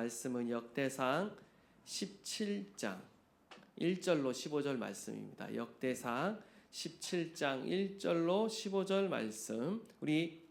말씀은 역대상 17장 1절로 15절 말씀입니다. 역대상 17장 1절로 15절 말씀 우리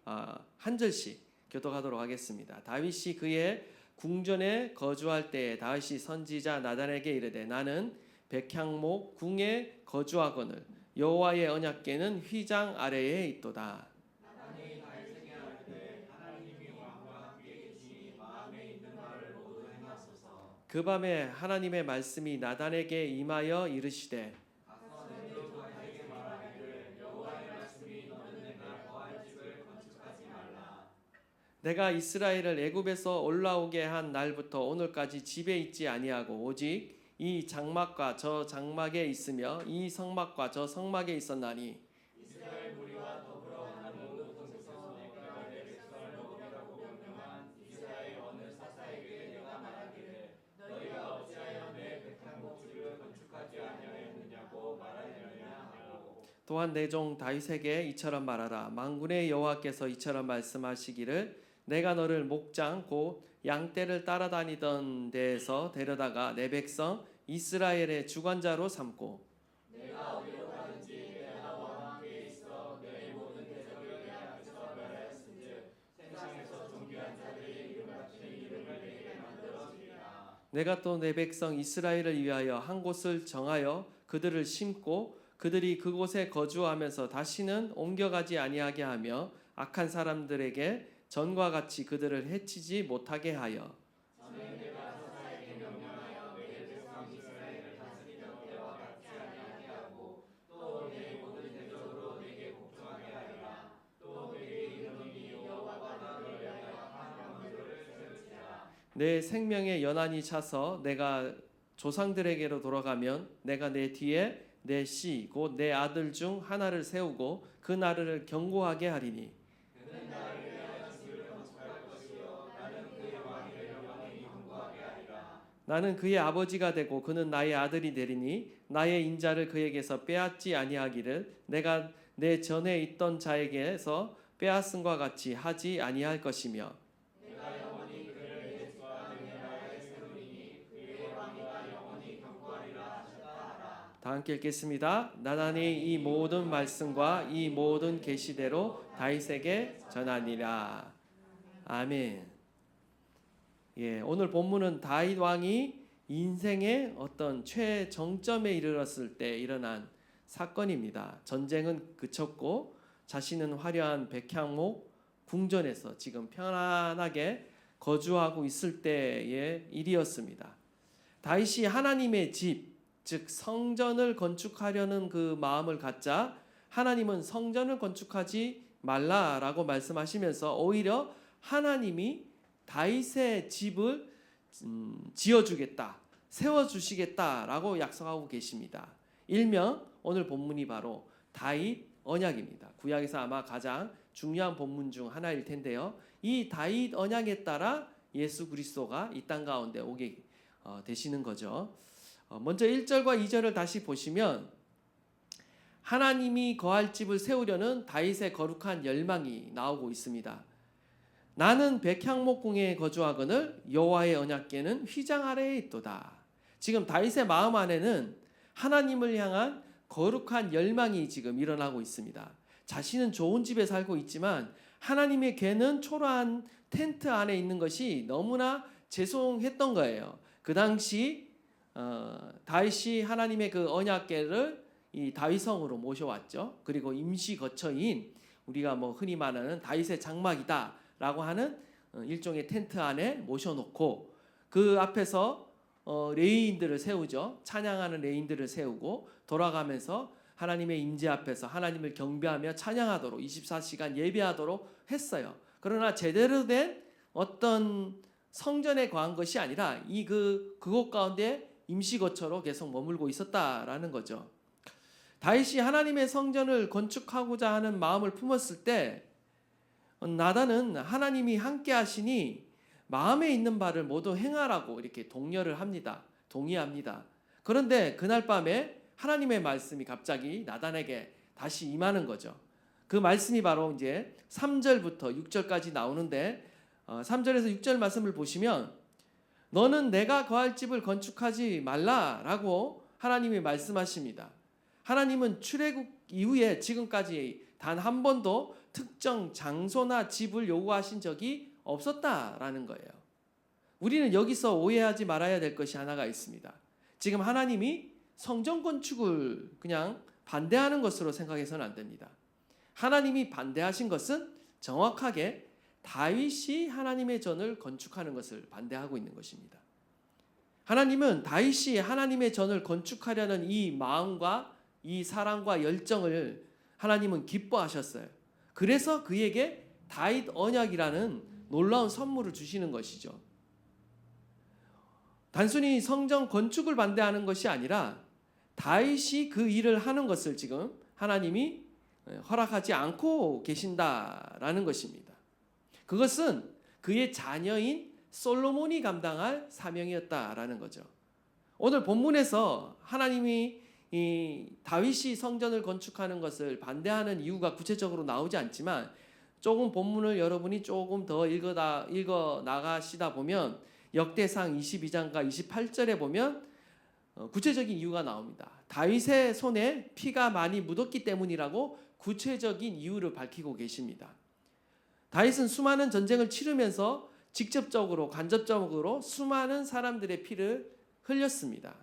한 절씩 교독하도록 하겠습니다. 다윗이 그의 궁전에 거주할 때에 다윗이 선지자 나단에게 이르되 나는 백향목 궁에 거주하거늘 여호와의 언약궤는 휘장 아래에 있도다. 나단이 다윗에게 아뢰되 하나님이 왕과 함께 계시니 마음에 있는 말을 모두 행하소서. 그 밤에 하나님의 말씀이 나단에게 임하여 이르시되 가서 내 주 다윗에게 말하기를 여호와의 말씀이 너는 내가 거할 집을 건축하지 말라. 내가 이스라엘을 애굽에서 올라오게 한 날부터 오늘까지 집에 있지 아니하고 오직 이 장막과 저 장막에 있으며 이 성막과 저 성막에 있었나니 이스라엘 무리와 더불어 한 모든 곳에서 내가 내 백성을 먹으리라고 명령한 이스라엘 어느 사사에게 내가 말하기를 너희가 어찌하여 내 백향목 집을 건축하지 아니하였느냐고 말하느냐 하고. 또한 내 종 다윗에게 이처럼 말하라. 만군의 여호와께서 이처럼 말씀하시기를 내가 너를 목장 곧 양떼를 따라다니던 데에서 데려다가 내 백성 이스라엘의 주관자로 삼고 내가 어디로 가든지 내가 너와 함께 있어 내 모든 대적을 내 앞에서 멸하였은즉 세상에서 존귀한 자들이 이름 같은 이름을 내게 만들어주리라. 내가 또 내 백성 이스라엘을 위하여 한 곳을 정하여 그들을 심고 그들이 그곳에 거주하면서 다시는 옮겨가지 아니하게 하며 악한 사람들에게 전과 같이 그들을 해치지 못하게 하여 전에 내가 사사에게 명령하여 내 백성 이스라엘을 다스리던 때와 같지 아니하게 하고 또 내 모든 대적으로 내게 복종하게 하리라. 또 내게 이르노니 여호와가 나를 위하여 한 왕조를 세울지라. 내 생명의 연한이 차서 내가 조상들에게로 돌아가면 내가 내 뒤에 내 씨 곧 내 아들 중 하나를 세우고 그 나라를 견고하게 하리니 그는 나를 위하여 집을 건축할 것이요 나는 그의 왕이 되려 영원히 견고하게 하리라. 나는 그의 아버지가 되고 그는 나의 아들이 되리니 나의 인자를 그에게서 빼앗지 아니하기를 내가 내 전에 있던 자에게서 빼앗음과 같이 하지 아니할 것이며 내가 영원히 그를 내 집과 내 나라에 세우리니 그의 왕위가 영원히 견고하리라 하셨다 하라. 다 함께 읽겠습니다. 나단이 이 모든 말씀과 이 모든 계시대로 다윗에게 전하니라. 아멘. 예, 오늘 본문은 다윗 왕이 인생의 어떤 최정점에 이르렀을 때 일어난 사건입니다. 전쟁은 그쳤고 자신은 화려한 백향목 궁전에서 지금 편안하게 거주하고 있을 때의 일이었습니다. 다윗이 하나님의 집, 즉 성전을 건축하려는 그 마음을 갖자 하나님은 성전을 건축하지 말라라고 말씀하시면서 오히려 하나님이 다윗의 집을 지어주겠다, 세워주시겠다라고 약속하고 계십니다. 일명 오늘 본문이 바로 다윗 언약입니다. 구약에서 아마 가장 중요한 본문 중 하나일 텐데요. 이 다윗 언약에 따라 예수 그리스도가 이 땅 가운데 오게 되시는 거죠. 먼저 1절과 2절을 다시 보시면 하나님이 거할 집을 세우려는 다윗의 거룩한 열망이 나오고 있습니다. 나는 백향목 궁에 거주하거늘 여호와의 언약궤는 휘장 아래에 있도다. 지금 다윗의 마음 안에는 하나님을 향한 거룩한 열망이 지금 일어나고 있습니다. 자신은 좋은 집에 살고 있지만 하나님의 궤는 초라한 텐트 안에 있는 것이 너무나 죄송했던 거예요. 그 당시 다윗이 하나님의 그 언약궤를 이 다윗성으로 모셔왔죠. 그리고 임시 거처인 우리가 흔히 말하는 다윗의 장막이다라고 하는 일종의 텐트 안에 모셔놓고 그 앞에서 레위인들을 세우죠. 찬양하는 레위인들을 세우고 돌아가면서 하나님의 임재 앞에서 하나님을 경배하며 찬양하도록 24시간 예배하도록 했어요. 그러나 제대로 된 어떤 성전에 거한 것이 아니라 그곳 가운데 임시거처로 계속 머물고 있었다라는 거죠. 다윗이 하나님의 성전을 건축하고자 하는 마음을 품었을 때 나단은 하나님이 함께 하시니 마음에 있는 바를 모두 행하라고 이렇게 동의합니다. 그런데 그날 밤에 하나님의 말씀이 갑자기 나단에게 다시 임하는 거죠. 그 말씀이 바로 이제 3절부터 6절까지 나오는데 3절에서 6절 말씀을 보시면 너는 내가 거할 집을 건축하지 말라라고 하나님이 말씀하십니다. 하나님은 출애굽 이후에 지금까지 단 한 번도 특정 장소나 집을 요구하신 적이 없었다라는 거예요. 우리는 여기서 오해하지 말아야 될 것이 하나가 있습니다. 지금 하나님이 성전 건축을 그냥 반대하는 것으로 생각해서는 안 됩니다. 하나님이 반대하신 것은 정확하게 다윗이 하나님의 전을 건축하는 것을 반대하고 있는 것입니다. 하나님은 다윗이 하나님의 전을 건축하려는 이 마음과 이 사랑과 열정을 하나님은 기뻐하셨어요. 그래서 그에게 다윗 언약이라는 놀라운 선물을 주시는 것이죠. 단순히 성전 건축을 반대하는 것이 아니라 다윗이 그 일을 하는 것을 지금 하나님이 허락하지 않고 계신다라는 것입니다. 그것은 그의 자녀인 솔로몬이 감당할 사명이었다라는 거죠. 오늘 본문에서 하나님이 이 다윗이 성전을 건축하는 것을 반대하는 이유가 구체적으로 나오지 않지만 조금 본문을 여러분이 조금 더 읽어 나가시다 보면 역대상 22장과 28절에 보면 구체적인 이유가 나옵니다. 다윗의 손에 피가 많이 묻었기 때문이라고 구체적인 이유를 밝히고 계십니다. 다윗은 수많은 전쟁을 치르면서 직접적으로 간접적으로 수많은 사람들의 피를 흘렸습니다.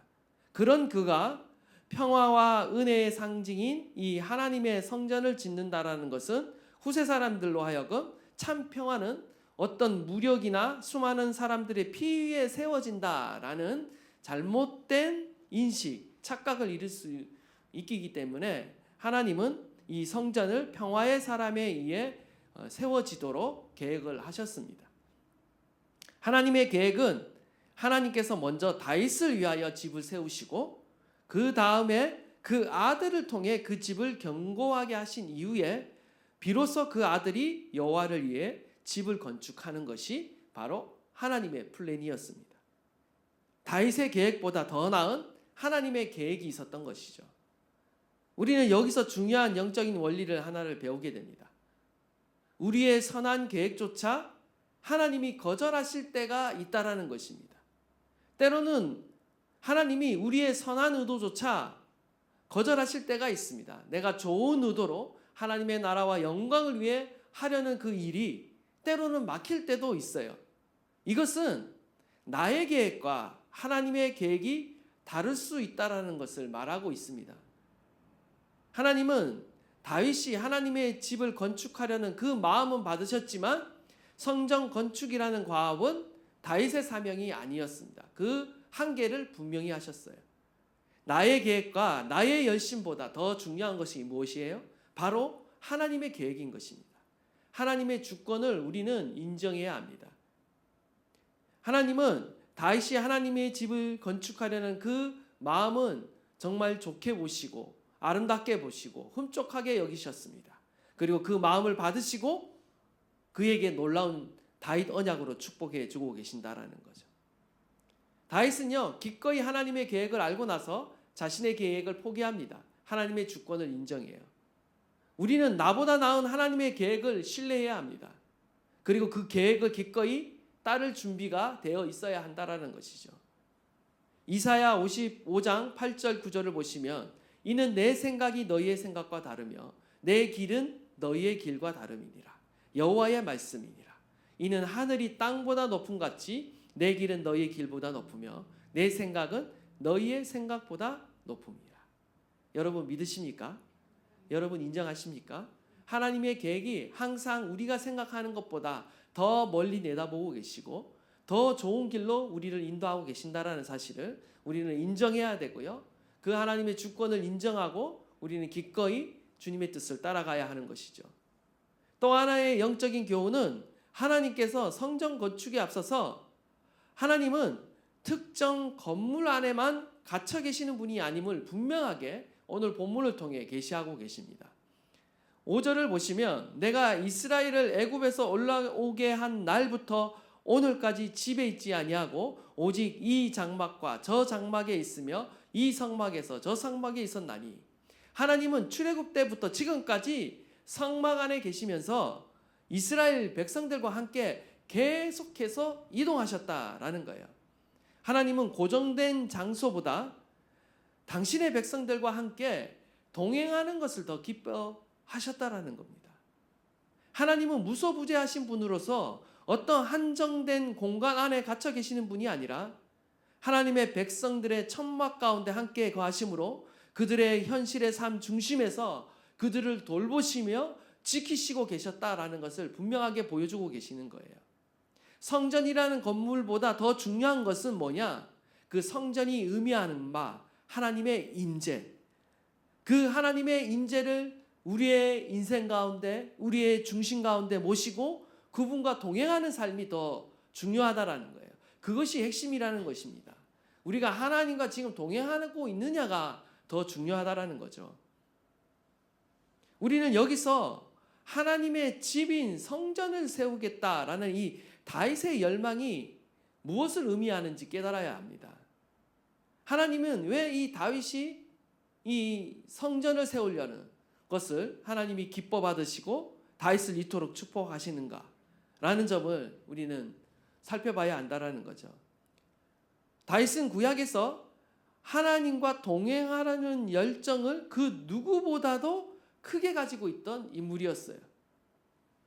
그런 그가 평화와 은혜의 상징인 이 하나님의 성전을 짓는다라는 것은 후세 사람들로 하여금 참 평화는 어떤 무력이나 수많은 사람들의 피 위에 세워진다라는 잘못된 인식, 착각을 이룰 수 있기 때문에 하나님은 이 성전을 평화의 사람에 의해 세워지도록 계획을 하셨습니다. 하나님의 계획은 하나님께서 먼저 다윗을 위하여 집을 세우시고 그 다음에 그 아들을 통해 그 집을 견고하게 하신 이후에 비로소 그 아들이 여호와를 위해 집을 건축하는 것이 바로 하나님의 플랜이었습니다. 다윗의 계획보다 더 나은 하나님의 계획이 있었던 것이죠. 우리는 여기서 중요한 영적인 원리를 하나를 배우게 됩니다. 우리의 선한 계획조차 하나님이 거절하실 때가 있다라는 것입니다. 때로는 하나님이 우리의 선한 의도조차 거절하실 때가 있습니다. 내가 좋은 의도로 하나님의 나라와 영광을 위해 하려는 그 일이 때로는 막힐 때도 있어요. 이것은 나의 계획과 하나님의 계획이 다를 수 있다라는 것을 말하고 있습니다. 하나님은 다윗이 하나님의 집을 건축하려는 그 마음은 받으셨지만 성전 건축이라는 과업은 다윗의 사명이 아니었습니다. 그 한계를 분명히 하셨어요. 나의 계획과 나의 열심보다 더 중요한 것이 무엇이에요? 바로 하나님의 계획인 것입니다. 하나님의 주권을 우리는 인정해야 합니다. 하나님은 다윗이 하나님의 집을 건축하려는 그 마음은 정말 좋게 보시고 아름답게 보시고 흠족하게 여기셨습니다. 그리고 그 마음을 받으시고 그에게 놀라운 다윗 언약으로 축복해 주고 계신다라는 거죠. 다윗은요 기꺼이 하나님의 계획을 알고 나서 자신의 계획을 포기합니다. 하나님의 주권을 인정해요. 우리는 나보다 나은 하나님의 계획을 신뢰해야 합니다. 그리고 그 계획을 기꺼이 따를 준비가 되어 있어야 한다라는 것이죠. 이사야 55장 8절 9절을 보시면 이는 내 생각이 너희의 생각과 다르며 내 길은 너희의 길과 다름이니라. 여호와의 말씀이니라. 이는 하늘이 땅보다 높음 같이 내 길은 너희의 길보다 높으며 내 생각은 너희의 생각보다 높음이라. 여러분 믿으십니까? 여러분 인정하십니까? 하나님의 계획이 항상 우리가 생각하는 것보다 더 멀리 내다보고 계시고 더 좋은 길로 우리를 인도하고 계신다라는 사실을 우리는 인정해야 되고요. 그 하나님의 주권을 인정하고 우리는 기꺼이 주님의 뜻을 따라가야 하는 것이죠. 또 하나의 영적인 교훈은 하나님께서 성전 건축에 앞서서 하나님은 특정 건물 안에만 갇혀 계시는 분이 아님을 분명하게 오늘 본문을 통해 계시하고 계십니다. 5절을 보시면 내가 이스라엘을 애굽에서 올라오게 한 날부터 오늘까지 집에 있지 아니하고 오직 이 장막과 저 장막에 있으며 이 성막에서 저 성막에 있었나니 하나님은 출애굽 때부터 지금까지 성막 안에 계시면서 이스라엘 백성들과 함께 계속해서 이동하셨다라는 거예요. 하나님은 고정된 장소보다 당신의 백성들과 함께 동행하는 것을 더 기뻐하셨다라는 겁니다. 하나님은 무소부재하신 분으로서 어떤 한정된 공간 안에 갇혀 계시는 분이 아니라 하나님의 백성들의 천막 가운데 함께 거하심으로 그들의 현실의 삶 중심에서 그들을 돌보시며 지키시고 계셨다라는 것을 분명하게 보여주고 계시는 거예요. 성전이라는 건물보다 더 중요한 것은 뭐냐? 그 성전이 의미하는 바 하나님의 임재. 그 하나님의 임재를 우리의 인생 가운데, 우리의 중심 가운데 모시고 그분과 동행하는 삶이 더 중요하다라는 거예요. 그것이 핵심이라는 것입니다. 우리가 하나님과 지금 동행하고 있느냐가 더 중요하다라는 거죠. 우리는 여기서 하나님의 집인 성전을 세우겠다라는 이 다윗의 열망이 무엇을 의미하는지 깨달아야 합니다. 하나님은 왜 이 다윗이 이 성전을 세우려는 것을 하나님이 기뻐 받으시고 다윗을 이토록 축복하시는가 라는 점을 우리는 살펴봐야 한다라는 거죠. 다윗은 구약에서 하나님과 동행하라는 열정을 그 누구보다도 크게 가지고 있던 인물이었어요.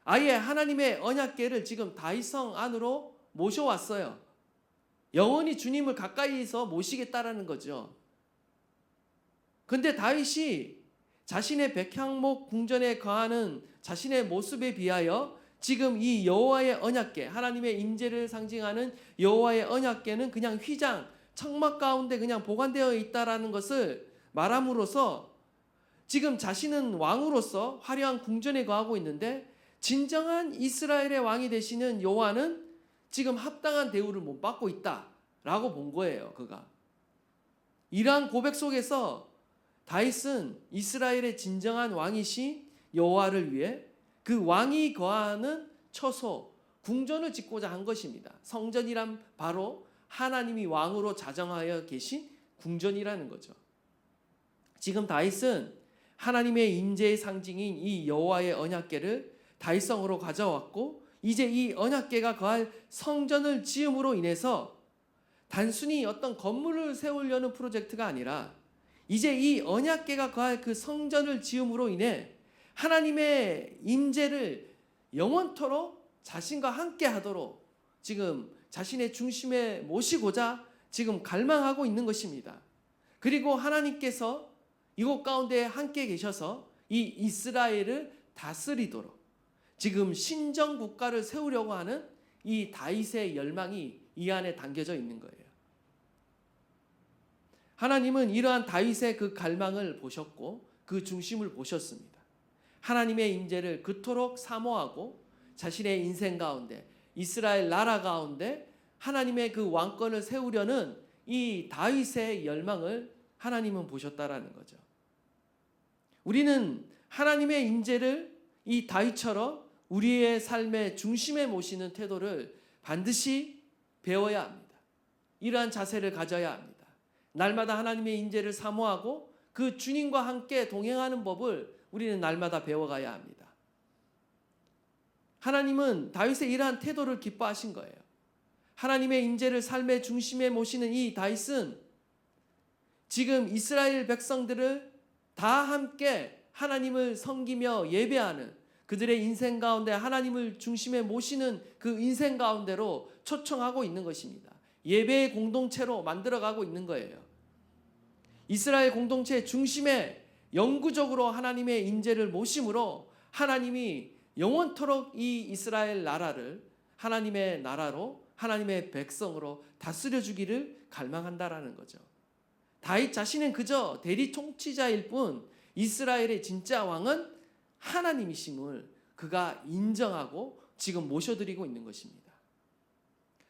아예 하나님의 언약궤를 지금 다윗성 안으로 모셔왔어요. 영원히 주님을 가까이서 모시겠다라는 거죠. 근데 다윗이 자신의 백향목 궁전에 거하는 자신의 모습에 비하여 지금 이 여호와의 언약궤, 하나님의 임재를 상징하는 여호와의 언약궤는 그냥 휘장, 청막 가운데 그냥 보관되어 있다라는 것을 말함으로써 지금 자신은 왕으로서 화려한 궁전에 거하고 있는데 진정한 이스라엘의 왕이 되시는 여호와는 지금 합당한 대우를 못 받고 있다라고 본 거예요. 그가 이러한 고백 속에서 다윗은 이스라엘의 진정한 왕이신 여호와를 위해 그 왕이 거하는 처소, 궁전을 짓고자 한 것입니다. 성전이란 바로 하나님이 왕으로 자정하여 계신 궁전이라는 거죠. 지금 다윗은 하나님의 임재의 상징인 이 여호와의 언약궤를 다윗성으로 가져왔고 이제 이 언약궤가 거할 성전을 지음으로 인해서 단순히 어떤 건물을 세우려는 프로젝트가 아니라 이제 이 언약궤가 거할 그 성전을 지음으로 인해 하나님의 임재를 영원토록 자신과 함께 하도록 지금 자신의 중심에 모시고자 지금 갈망하고 있는 것입니다. 그리고 하나님께서 이곳 가운데 함께 계셔서 이 이스라엘을 다스리도록 지금 신정 국가를 세우려고 하는 이 다윗의 열망이 이 안에 담겨져 있는 거예요. 하나님은 이러한 다윗의 그 갈망을 보셨고 그 중심을 보셨습니다. 하나님의 임재를 그토록 사모하고 자신의 인생 가운데 이스라엘 나라 가운데 하나님의 그 왕권을 세우려는 이 다윗의 열망을 하나님은 보셨다라는 거죠. 우리는 하나님의 임재를 이 다윗처럼 우리의 삶의 중심에 모시는 태도를 반드시 배워야 합니다. 이러한 자세를 가져야 합니다. 날마다 하나님의 임재를 사모하고 그 주님과 함께 동행하는 법을 우리는 날마다 배워가야 합니다. 하나님은 다윗의 이러한 태도를 기뻐하신 거예요. 하나님의 임재를 삶의 중심에 모시는 이 다윗은 지금 이스라엘 백성들을 다 함께 하나님을 섬기며 예배하는 그들의 인생 가운데 하나님을 중심에 모시는 그 인생 가운데로 초청하고 있는 것입니다. 예배의 공동체로 만들어가고 있는 거예요. 이스라엘 공동체 중심에 영구적으로 하나님의 임재를 모심으로 하나님이 영원토록 이 이스라엘 나라를 하나님의 나라로 하나님의 백성으로 다스려 주기를 갈망한다라는 거죠. 다윗 자신은 그저 대리 통치자일 뿐 이스라엘의 진짜 왕은 하나님이심을 그가 인정하고 지금 모셔드리고 있는 것입니다.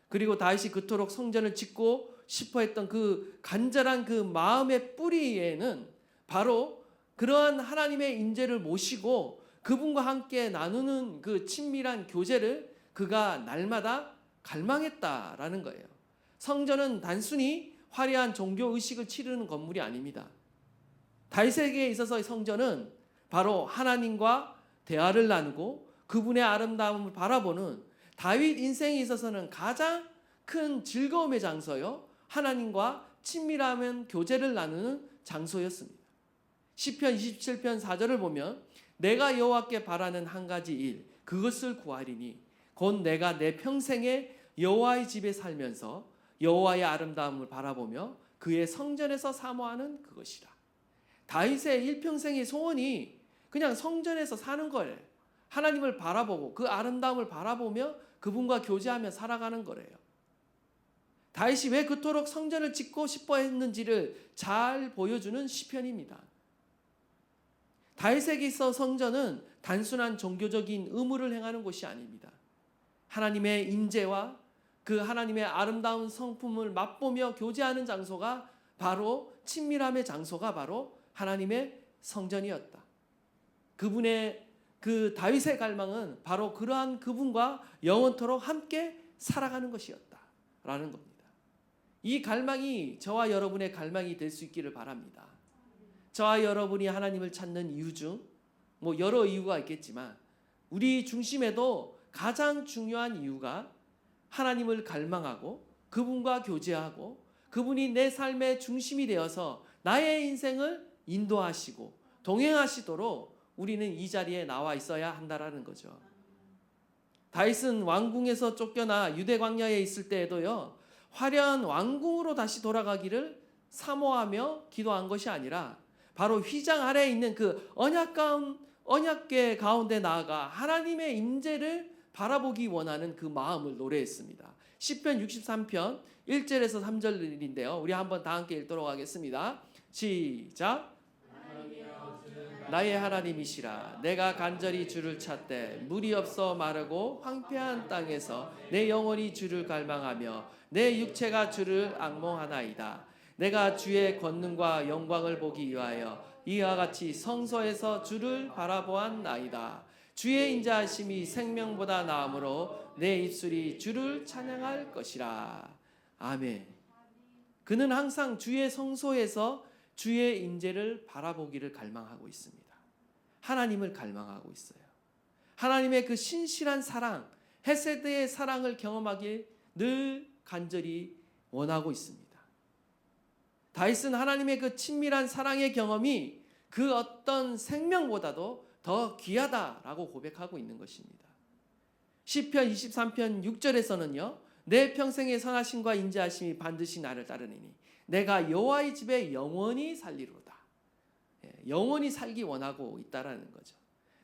그리고 다윗이 그토록 성전을 짓고 싶어 했던 그 간절한 그 마음의 뿌리에는 바로 그러한 하나님의 임재를 모시고 그분과 함께 나누는 그 친밀한 교제를 그가 날마다 갈망했다라는 거예요. 성전은 단순히 화려한 종교 의식을 치르는 건물이 아닙니다. 다윗에게 있어서 성전은 바로 하나님과 대화를 나누고 그분의 아름다움을 바라보는 다윗 인생에 있어서는 가장 큰 즐거움의 장소요 하나님과 친밀한 교제를 나누는 장소였습니다. 시편 27편 4절을 보면 내가 여호와께 바라는 한 가지 일 그것을 구하리니 곧 내가 내 평생에 여호와의 집에 살면서 여호와의 아름다움을 바라보며 그의 성전에서 사모하는 그것이라. 다윗의 일평생의 소원이 그냥 성전에서 사는 거예요. 하나님을 바라보고 그 아름다움을 바라보며 그분과 교제하며 살아가는 거래요. 다윗이 왜 그토록 성전을 짓고 싶어 했는지를 잘 보여주는 시편입니다. 다윗에게 있어 성전은 단순한 종교적인 의무를 행하는 곳이 아닙니다. 하나님의 임재와 그 하나님의 아름다운 성품을 맛보며 교제하는 장소가 바로 친밀함의 장소가 바로 하나님의 성전이었다. 그분의 그 다윗의 갈망은 바로 그러한 그분과 영원토록 함께 살아가는 것이었다라는 겁니다. 이 갈망이 저와 여러분의 갈망이 될 수 있기를 바랍니다. 저와 여러분이 하나님을 찾는 이유 중 여러 이유가 있겠지만 우리 중심에도 가장 중요한 이유가 하나님을 갈망하고 그분과 교제하고 그분이 내 삶의 중심이 되어서 나의 인생을 인도하시고 동행하시도록 우리는 이 자리에 나와 있어야 한다라는 거죠. 다윗은 왕궁에서 쫓겨나 유대 광야에 있을 때에도요, 화려한 왕궁으로 다시 돌아가기를 사모하며 기도한 것이 아니라 바로 휘장 아래에 있는 그 언약궤 가운데 나아가 하나님의 임재를 바라보기 원하는 그 마음을 노래했습니다. 시편 63편 1절에서 3절인데요. 우리 한번 다 함께 읽도록 하겠습니다. 시작. 나의 하나님이시라 내가 간절히 주를 찾되 물이 없어 마르고 황폐한 땅에서 내 영혼이 주를 갈망하며 내 육체가 주를 앙몽하나이다. 내가 주의 권능과 영광을 보기 위하여 이와 같이 성소에서 주를 바라보았나이다. 주의 인자하심이 생명보다 나음으로 내 입술이 주를 찬양할 것이라. 아멘. 그는 항상 주의 성소에서 주의 임재를 바라보기를 갈망하고 있습니다. 하나님을 갈망하고 있어요. 하나님의 그 신실한 사랑, 헤세드의 사랑을 경험하길 늘 간절히 원하고 있습니다. 다윗은 하나님의 그 친밀한 사랑의 경험이 그 어떤 생명보다도 더 귀하다라고 고백하고 있는 것입니다. 시편 23편 6절에서는요. 내 평생의 선하심과 인자하심이 반드시 나를 따르리니 내가 여호와의 집에 영원히 살리로다. 영원히 살기 원하고 있다라는 거죠.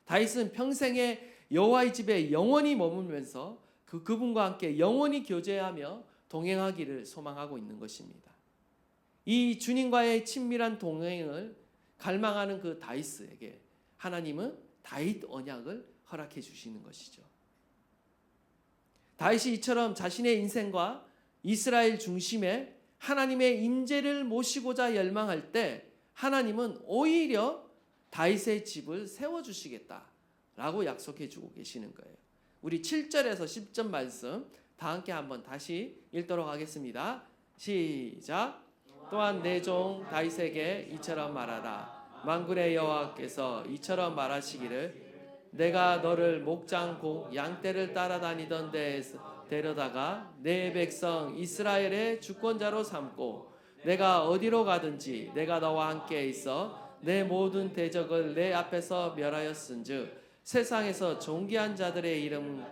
다윗은 평생에 여호와의 집에 영원히 머물면서 그분과 함께 영원히 교제하며 동행하기를 소망하고 있는 것입니다. 이 주님과의 친밀한 동행을 갈망하는 그 다윗에게 하나님은 다윗 언약을 허락해 주시는 것이죠. 다윗이 이처럼 자신의 인생과 이스라엘 중심에 하나님의 임재를 모시고자 열망할 때 하나님은 오히려 다윗의 집을 세워주시겠다라고 약속해 주고 계시는 거예요. 우리 7절에서 10절 말씀 다 함께 한번 다시 읽도록 하겠습니다. 시작. 또한 내 종 다윗에게 이처럼 말하라. 만군의 여호와께서 이처럼 말하시기를 내가 너를 목장 양떼를 따라다니던 데에서 데려다가 내 백성 이스라엘의 주권자로 삼고 내가 어디로 가든지 내가 너와 함께 있어 내 모든 대적을 내 앞에서 멸하였은즉 세상에서 존귀한 자들의 이름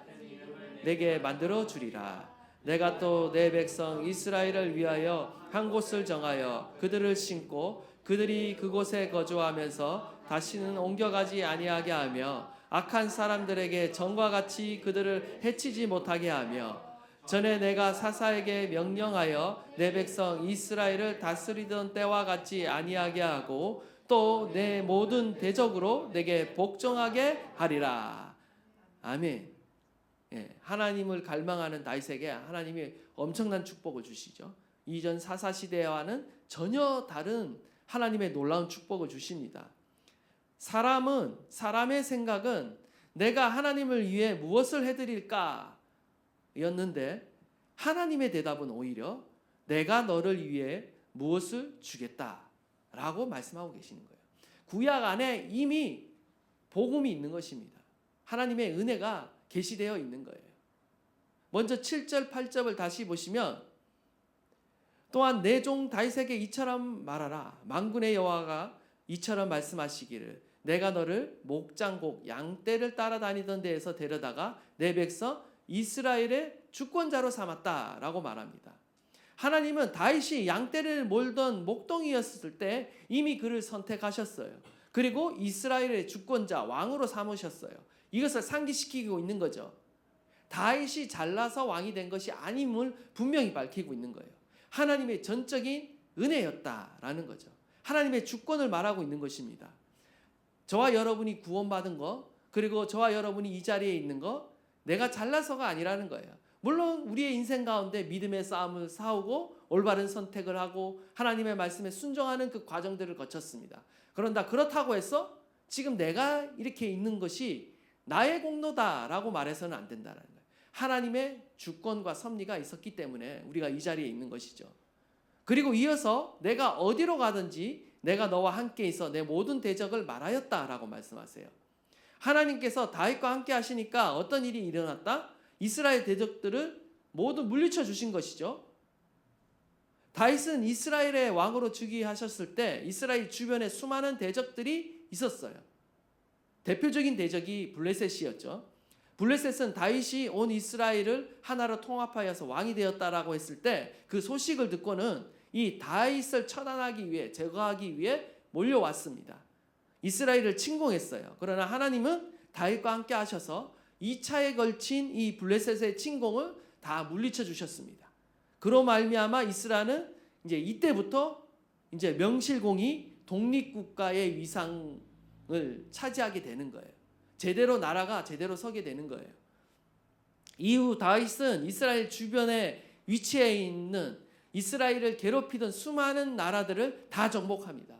내게 만들어 주리라. 내가 또 내 백성 이스라엘을 위하여 한 곳을 정하여 그들을 심고 그들이 그곳에 거주하면서 다시는 옮겨가지 아니하게 하며 악한 사람들에게 전과 같이 그들을 해치지 못하게 하며 전에 내가 사사에게 명령하여 내 백성 이스라엘을 다스리던 때와 같이 아니하게 하고 또 내 모든 대적으로 내게 복종하게 하리라. 아멘. 하나님을 갈망하는 다윗에게 하나님이 엄청난 축복을 주시죠. 이전 사사 시대와는 전혀 다른 하나님의 놀라운 축복을 주십니다. 사람의 생각은 내가 하나님을 위해 무엇을 해드릴까 였는데 하나님의 대답은 오히려 내가 너를 위해 무엇을 주겠다라고 말씀하고 계시는 거예요. 구약 안에 이미 복음이 있는 것입니다. 하나님의 은혜가 계시되어 있는 거예요. 먼저 7절 8절을 다시 보시면 또한 내 종 다윗에게 이처럼 말하라. 만군의 여호와가 이처럼 말씀하시기를 내가 너를 목장곡 양떼를 따라다니던 데에서 데려다가 내 백성 이스라엘의 주권자로 삼았다라고 말합니다. 하나님은 다윗이 양떼를 몰던 목동이었을 때 이미 그를 선택하셨어요. 그리고 이스라엘의 주권자 왕으로 삼으셨어요. 이것을 상기시키고 있는 거죠. 다윗이 잘나서 왕이 된 것이 아님을 분명히 밝히고 있는 거예요. 하나님의 전적인 은혜였다라는 거죠. 하나님의 주권을 말하고 있는 것입니다. 저와 여러분이 구원받은 거, 그리고 저와 여러분이 이 자리에 있는 거 내가 잘나서가 아니라는 거예요. 물론 우리의 인생 가운데 믿음의 싸움을 싸우고 올바른 선택을 하고 하나님의 말씀에 순종하는 그 과정들을 거쳤습니다. 그런다 그렇다고 해서 지금 내가 이렇게 있는 것이 나의 공로다라고 말해서는 안 된다는 거예요. 하나님의 주권과 섭리가 있었기 때문에 우리가 이 자리에 있는 것이죠. 그리고 이어서 내가 어디로 가든지 내가 너와 함께 있어 내 모든 대적을 말하였다라고 말씀하세요. 하나님께서 다윗과 함께 하시니까 어떤 일이 일어났다? 이스라엘 대적들을 모두 물리쳐 주신 것이죠. 다윗은 이스라엘의 왕으로 즉위하셨을 때 이스라엘 주변에 수많은 대적들이 있었어요. 대표적인 대적이 블레셋이었죠. 블레셋은 다윗이 온 이스라엘을 하나로 통합하여서 왕이 되었다라고 했을 때 그 소식을 듣고는 이 다윗을 처단하기 위해 제거하기 위해 몰려왔습니다. 이스라엘을 침공했어요. 그러나 하나님은 다윗과 함께 하셔서 2차에 걸친 이 블레셋의 침공을 다 물리쳐 주셨습니다. 그로 말미암아 이스라엘은 이제 이때부터 이제 명실공히 독립국가의 위상을 차지하게 되는 거예요. 제대로 나라가 제대로 서게 되는 거예요. 이후 다윗은 이스라엘 주변에 위치해 있는 이스라엘을 괴롭히던 수많은 나라들을 다 정복합니다.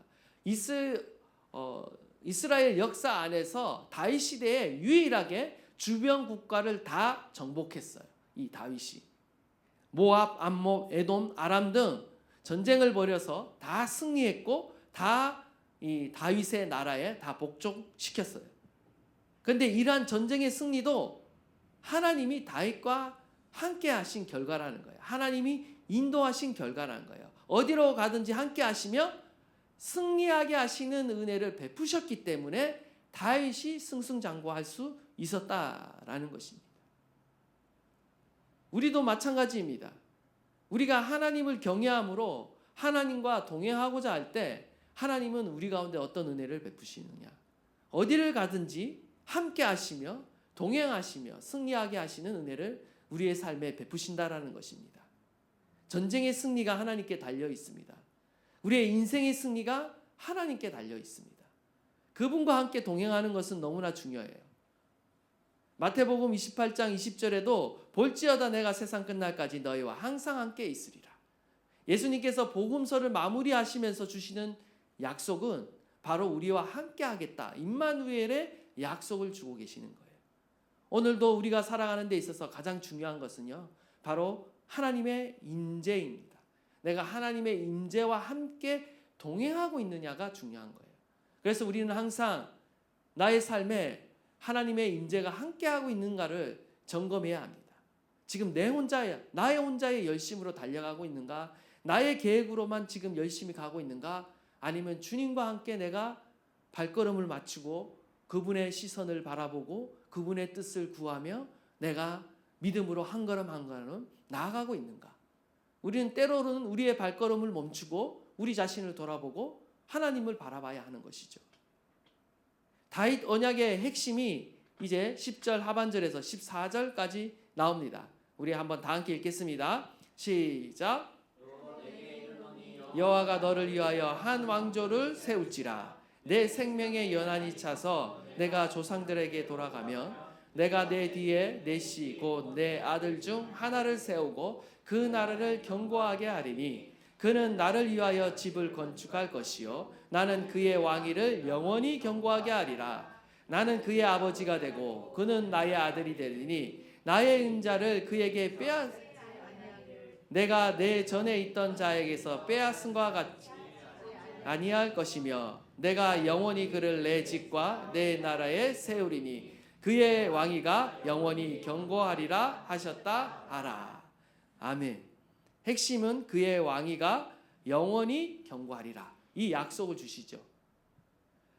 이스라엘 역사 안에서 다윗 시대에 유일하게 주변 국가를 다 정복했어요. 이 다윗이 모압, 암몬, 에돔, 아람 등 전쟁을 벌여서 다 승리했고 다 이 다윗의 나라에 다 복종시켰어요. 그런데 이러한 전쟁의 승리도 하나님이 다윗과 함께 하신 결과라는 거예요. 하나님이 인도하신 결과라는 거예요. 어디로 가든지 함께 하시며 승리하게 하시는 은혜를 베푸셨기 때문에 다윗이 승승장구할 수 있었다라는 것입니다. 우리도 마찬가지입니다. 우리가 하나님을 경외함으로 하나님과 동행하고자 할 때 하나님은 우리 가운데 어떤 은혜를 베푸시느냐. 어디를 가든지 함께 하시며 동행하시며 승리하게 하시는 은혜를 우리의 삶에 베푸신다라는 것입니다. 전쟁의 승리가 하나님께 달려 있습니다. 우리의 인생의 승리가 하나님께 달려 있습니다. 그분과 함께 동행하는 것은 너무나 중요해요. 마태복음 28장 20절에도 볼지어다 내가 세상 끝날까지 너희와 항상 함께 있으리라. 예수님께서 복음서를 마무리하시면서 주시는 약속은 바로 우리와 함께 하겠다. 임마누엘의 약속을 주고 계시는 거예요. 오늘도 우리가 살아가는 데 있어서 가장 중요한 것은요. 바로 하나님의 임재입니다. 내가 하나님의 임재와 함께 동행하고 있느냐가 중요한 거예요. 그래서 우리는 항상 나의 삶에 하나님의 임재가 함께하고 있는가를 점검해야 합니다. 지금 나의 혼자의 열심으로 달려가고 있는가? 나의 계획으로만 지금 열심히 가고 있는가? 아니면 주님과 함께 내가 발걸음을 맞추고 그분의 시선을 바라보고 그분의 뜻을 구하며 내가 믿음으로 한 걸음 한 걸음 나아가고 있는가? 우리는 때로는 우리의 발걸음을 멈추고 우리 자신을 돌아보고 하나님을 바라봐야 하는 것이죠. 다윗 언약의 핵심이 이제 10절 하반절에서 14절까지 나옵니다. 우리 한번 다 함께 읽겠습니다. 시작. 여호와가 너를 위하여 한 왕조를 세울지라. 내 생명의 연한이 차서 내가 조상들에게 돌아가면 내가 내 뒤에 내 씨 곧 내 아들 중 하나를 세우고 그 나라를 견고하게 하리니 그는 나를 위하여 집을 건축할 것이요 나는 그의 왕위를 영원히 견고하게 하리라. 나는 그의 아버지가 되고 그는 나의 아들이 되리니 나의 은자를 그에게 내가 내 전에 있던 자에게서 빼앗음과 같이 아니할 것이며 내가 영원히 그를 내 집과 내 나라에 세우리니 그의 왕위가 영원히 견고하리라 하셨다 하라. 아멘. 핵심은 그의 왕위가 영원히 경고하리라. 이 약속을 주시죠.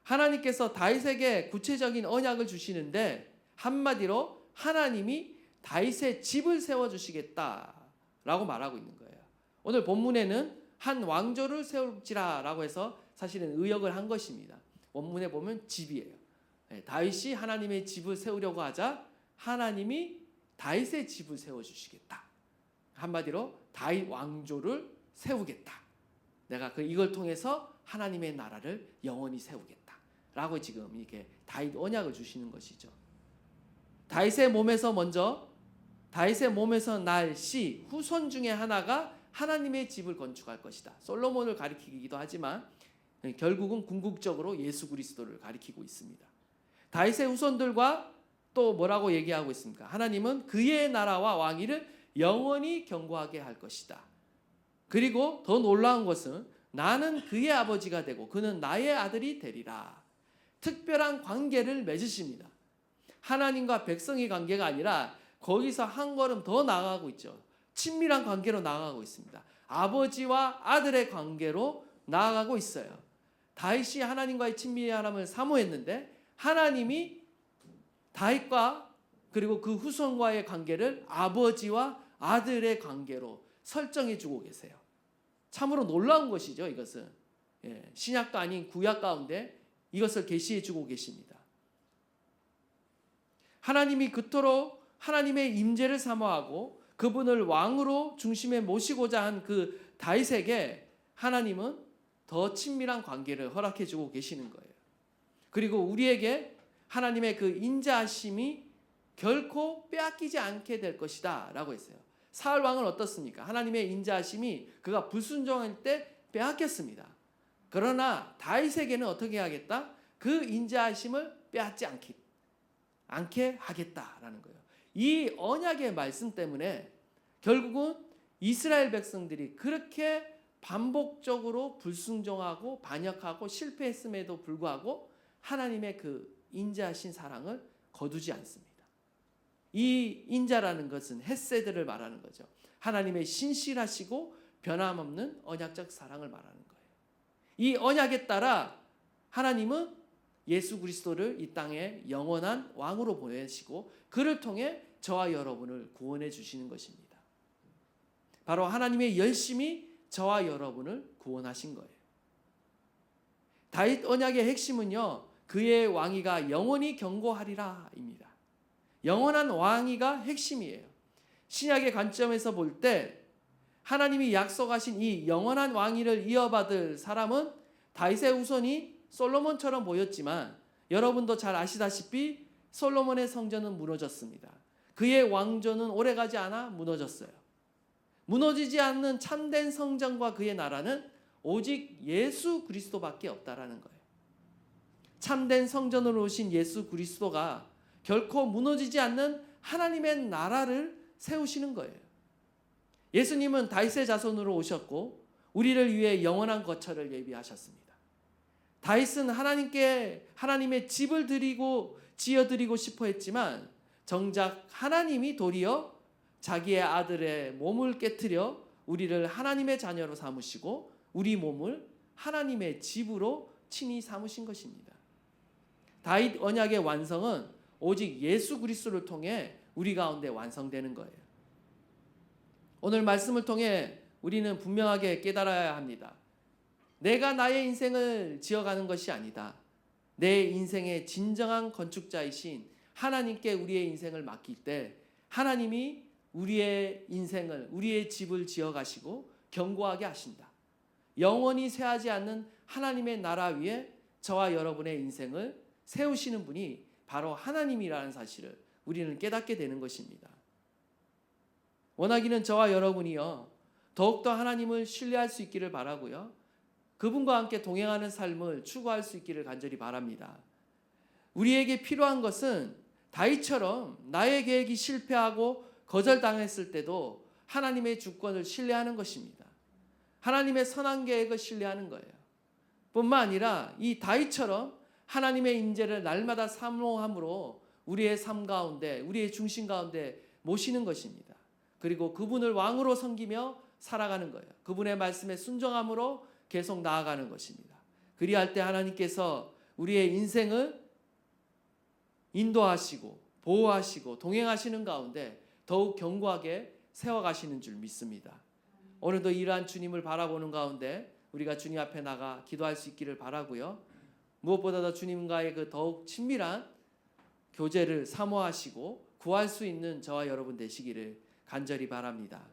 하나님께서 다윗에게 구체적인 언약을 주시는데 한마디로 하나님이 다윗의 집을 세워주시겠다라고 말하고 있는 거예요. 오늘 본문에는 한 왕조를 세울지라라고 해서 사실은 의역을 한 것입니다. 원문에 보면 집이에요. 다윗이 하나님의 집을 세우려고 하자 하나님이 다윗의 집을 세워주시겠다. 한마디로 다윗 왕조를 세우겠다. 내가 이걸 통해서 하나님의 나라를 영원히 세우겠다라고 지금 이렇게 다윗 언약을 주시는 것이죠. 다윗의 몸에서 날 씨 후손 중에 하나가 하나님의 집을 건축할 것이다. 솔로몬을 가리키기도 하지만 결국은 궁극적으로 예수 그리스도를 가리키고 있습니다. 다윗의 후손들과 또 뭐라고 얘기하고 있습니까? 하나님은 그의 나라와 왕위를 영원히 경고하게 할 것이다. 그리고 더 놀라운 것은 나는 그의 아버지가 되고 그는 나의 아들이 되리라. 특별한 관계를 맺으십니다. 하나님과 백성의 관계가 아니라 거기서 한 걸음 더 나아가고 있죠. 친밀한 관계로 나아가고 있습니다. 아버지와 아들의 관계로 나아가고 있어요. 다윗이 하나님과의 친밀함을 사모했는데 하나님이 다윗과 그리고 그 후손과의 관계를 아버지와 아들의 관계로 설정해 주고 계세요. 참으로 놀라운 것이죠. 이것은 신약도 아닌 구약 가운데 이것을 계시해 주고 계십니다. 하나님이 그토록 하나님의 임재를 사모하고 그분을 왕으로 중심에 모시고자 한 그 다윗에게 하나님은 더 친밀한 관계를 허락해 주고 계시는 거예요. 그리고 우리에게 하나님의 그 인자하심이 결코 빼앗기지 않게 될 것이다 라고 했어요. 사울 왕은 어떻습니까? 하나님의 인자하심이 그가 불순종할 때 빼앗겼습니다. 그러나 다윗에게는 어떻게 하겠다? 그 인자하심을 빼앗지 않게 하겠다라는 거예요. 이 언약의 말씀 때문에 결국은 이스라엘 백성들이 그렇게 반복적으로 불순종하고 반역하고 실패했음에도 불구하고 하나님의 그 인자하신 사랑을 거두지 않습니다. 이 인자라는 것은 헤세드를 말하는 거죠. 하나님의 신실하시고 변함없는 언약적 사랑을 말하는 거예요. 이 언약에 따라 하나님은 예수 그리스도를 이 땅에 영원한 왕으로 보내시고 그를 통해 저와 여러분을 구원해 주시는 것입니다. 바로 하나님의 열심히 저와 여러분을 구원하신 거예요. 다윗 언약의 핵심은요, 그의 왕위가 영원히 경고하리라입니다. 영원한 왕위가 핵심이에요. 신약의 관점에서 볼 때 하나님이 약속하신 이 영원한 왕위를 이어받을 사람은 다윗의 후손이 솔로몬처럼 보였지만 여러분도 잘 아시다시피 솔로몬의 성전은 무너졌습니다. 그의 왕조는 오래가지 않아 무너졌어요. 무너지지 않는 참된 성전과 그의 나라는 오직 예수 그리스도밖에 없다라는 거예요. 참된 성전으로 오신 예수 그리스도가 결코 무너지지 않는 하나님의 나라를 세우시는 거예요. 예수님은 다윗의 자손으로 오셨고 우리를 위해 영원한 거처를 예비하셨습니다. 다윗은 하나님의 집을 지어드리고 싶어 했지만 정작 하나님이 도리어 자기의 아들의 몸을 깨트려 우리를 하나님의 자녀로 삼으시고 우리 몸을 하나님의 집으로 친히 삼으신 것입니다. 다윗 언약의 완성은 오직 예수 그리스도를 통해 우리 가운데 완성되는 거예요. 오늘 말씀을 통해 우리는 분명하게 깨달아야 합니다. 내가 나의 인생을 지어가는 것이 아니다. 내 인생의 진정한 건축자이신 하나님께 우리의 인생을 맡길 때 하나님이 우리의 인생을, 우리의 집을 지어가시고 견고하게 하신다. 영원히 쇠하지 않는 하나님의 나라 위에 저와 여러분의 인생을 세우시는 분이 바로 하나님이라는 사실을 우리는 깨닫게 되는 것입니다. 원하기는 저와 여러분이요, 더욱더 하나님을 신뢰할 수 있기를 바라고요, 그분과 함께 동행하는 삶을 추구할 수 있기를 간절히 바랍니다. 우리에게 필요한 것은 다윗처럼 나의 계획이 실패하고 거절당했을 때도 하나님의 주권을 신뢰하는 것입니다. 하나님의 선한 계획을 신뢰하는 거예요. 뿐만 아니라 이 다윗처럼 하나님의 임재를 날마다 사모함으로 우리의 삶 가운데, 우리의 중심 가운데 모시는 것입니다. 그리고 그분을 왕으로 섬기며 살아가는 거예요. 그분의 말씀에 순종함으로 계속 나아가는 것입니다. 그리할 때 하나님께서 우리의 인생을 인도하시고 보호하시고 동행하시는 가운데 더욱 견고하게 세워가시는 줄 믿습니다. 오늘도 이러한 주님을 바라보는 가운데 우리가 주님 앞에 나가 기도할 수 있기를 바라고요. 무엇보다도 주님과의 그 더욱 친밀한 교제를 사모하시고 구할 수 있는 저와 여러분 되시기를 간절히 바랍니다.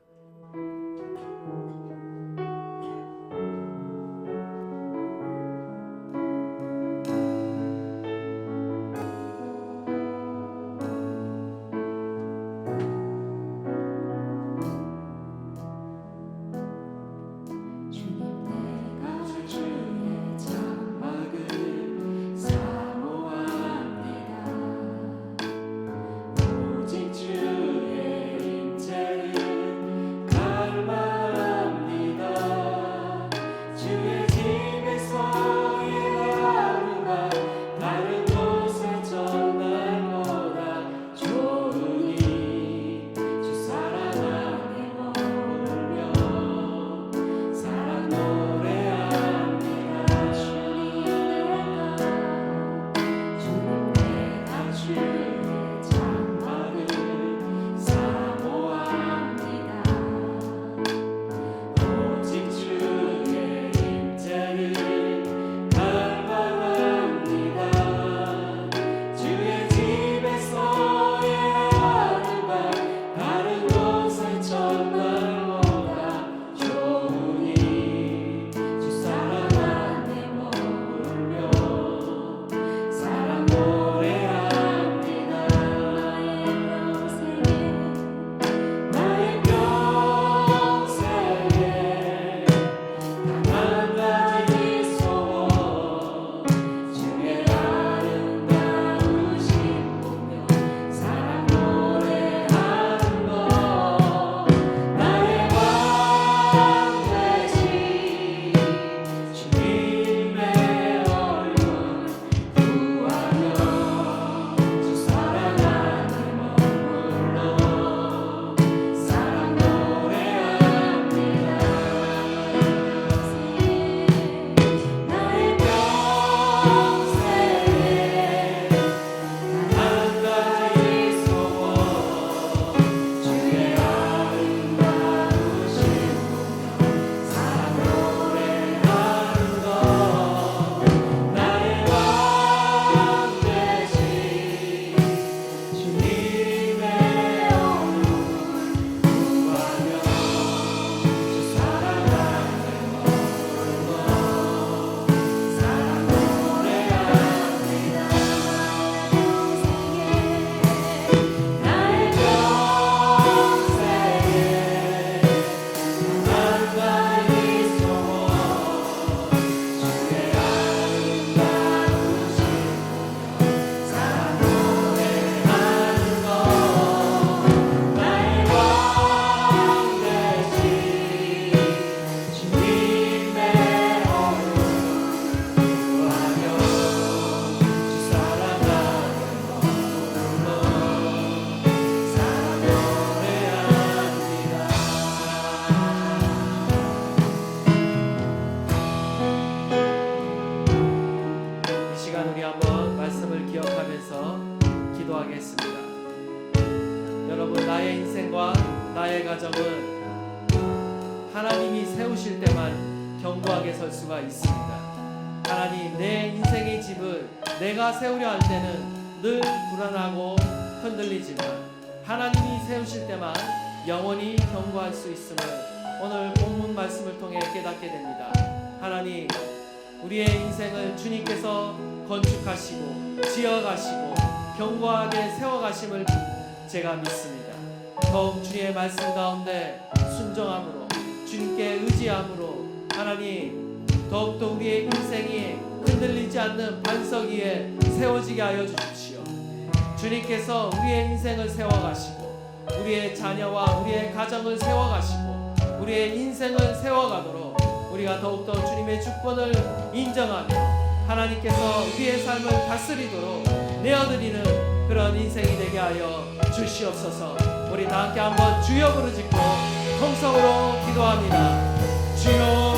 나의 가정은 하나님이 세우실 때만 견고하게 설 수가 있습니다. 하나님, 내 인생의 집을 내가 세우려 할 때는 늘 불안하고 흔들리지만 하나님이 세우실 때만 영원히 견고할 수 있음을 오늘 본문 말씀을 통해 깨닫게 됩니다. 하나님, 우리의 인생을 주님께서 건축하시고 지어가시고 견고하게 세워가심을 제가 믿습니다. 더욱 주님의 말씀 가운데 순종함으로 주님께 의지함으로 하나님 더욱더 우리의 인생이 흔들리지 않는 반석 위에 세워지게 하여 주십시오. 주님께서 우리의 인생을 세워가시고 우리의 자녀와 우리의 가정을 세워가시고 우리의 인생을 세워가도록 우리가 더욱더 주님의 주권을 인정하며 하나님께서 우리의 삶을 다스리도록 내어드리는 그런 인생이 되게 하여 주시옵소서. 우리 다 함께 한번 주여 부르짖고 통성으로 기도합니다. 주여